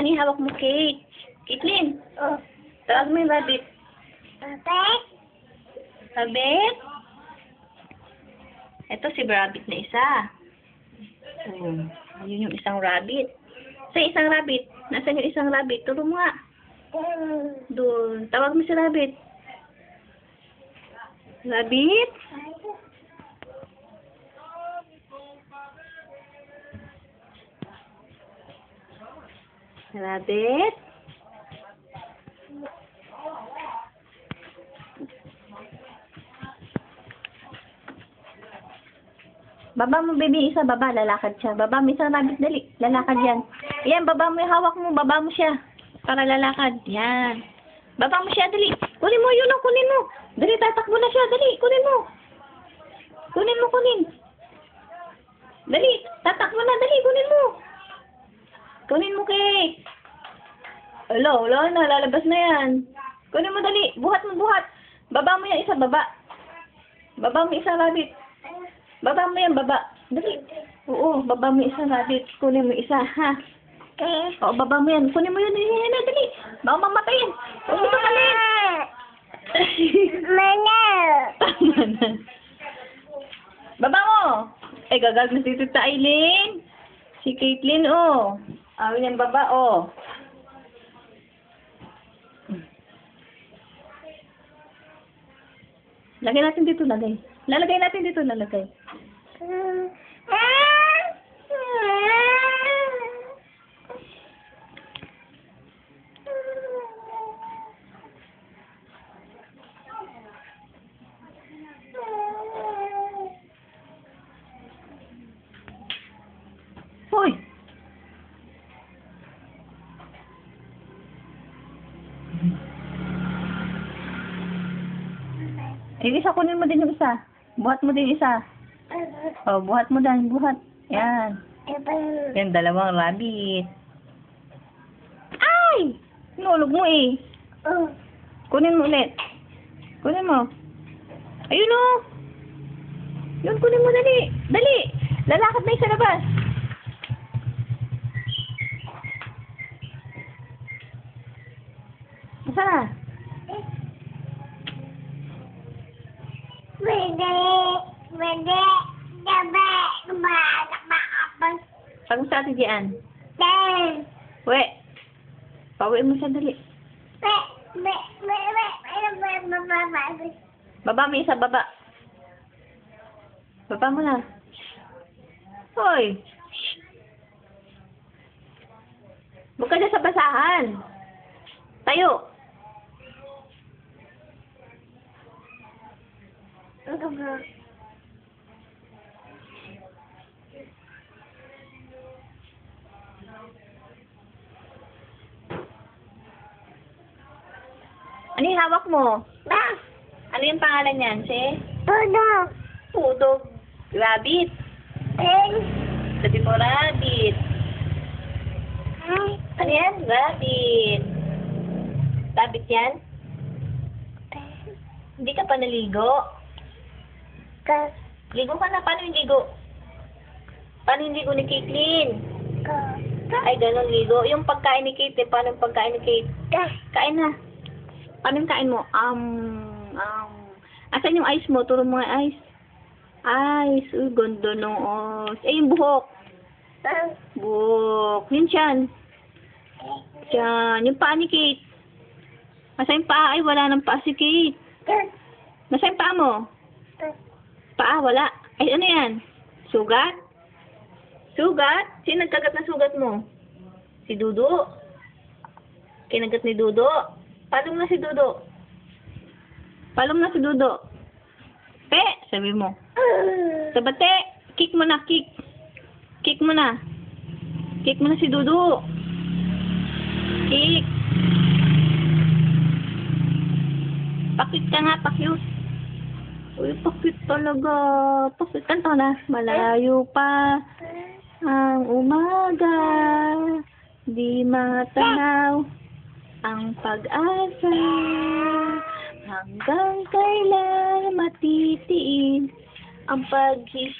Ano yung hawak mo, Kate? Caitlin, Oh. tawag mo yung rabbit. Rabbit? Rabbit? Ito si rabbit na isa. Oh, ayun yung isang rabbit. Sa isang rabbit. Nasaan yung isang rabbit? Turo mo nga. Doon. Tawag mo si rabbit. Rabbit? Rabbit? Baba mo, baby, isa, baba, lalakad siya. Baba mo, isang rabbit, dali, lalakad yan. Yan, baba mo yung hawak mo, baba mo siya. Para lalakad, yan. Baba mo siya, dali. Kunin mo, yun o, kunin mo. Dali, tatakbo na siya, dali, kunin mo. Kunin mo, kunin. Dali, tatakbo na, dali, kunin mo. Kunin mo, Kate. Wala na, lalabas na yan. Kunin mo, dali, buhat mo, buhat. Baba mo yan, isa, baba. Baba mo isa, rabbit. Baba mo yan, baba. Dali. Oo, baba mo isa, rabbit. Kunin mo isa, ha? Okay. Oo, baba mo yan. Kunin mo yun, yan, dali. Baka mamatayin. Huwag mo takalin. Mana? Baba mo. Eh, gagag na si Tita Aileen. Si Caitlin, oh. Awin yan, baba, oh. Lagay natin dito, lagay. Lalagay natin dito, lalagay. Hoy! Isa, kunin mo din yung isa. Buhat mo din isa. Oh, buhat mo din, buhat. Yan. Yan, dalawang rabbit. Ay! Nulog mo eh. Kunin mo ulit. Kunin mo. Ayun o. Yun, kunin mo dali. Dali. Lalakad na yung sa labas. Masa na? Pag sa atin diyan. We. Pauwi mo siya dali. Baba mo isa, baba. Baba mo na. Hoy. Huwag ka dyan sa basahan. Tayo. Ano yung hawak mo? Ano yung pangalan niyan? Si? Pudo. Rabbit. Sabi mo, rabbit. Ano yan? Rabbit. Rabbit yan? Hindi ka pa naligo? Ligo ka na. Paano yung ligo? Paano yung ligo ni Caitlin? Ay, ganun ligo. Yung pagkain ni Kate, paano yung pagkain ni Kate? Kain na. Paano yung kain mo? Asan yung ice mo? Turo mo nga ice. Ice. Uy, ganda ng ice. Eh, yung buhok. Buhok. Yun siyan. Siyan. Yung paa ni Kate. Asan yung paa? Ay, wala ng paa si Kate. Nasa yung paa mo? Paa, wala. Ay, ano yan? Sugat? Sugat? Sino nagkagat na sugat mo? Si Dudu. Kinagat ni Dudu. Palong na si Dudu. Palong na si Dudu. Pe, sabi mo. Sabate, kick mo na, kick. Kick mo na. Kick mo na si Dudu. Kick. Pakit ka nga, pakit. Uy, pakit talaga. Pakit ka na. Malayo pa ang umaga. Di matanaw ang pag-asa. Hanggang kailan matitiis ang paghihirap.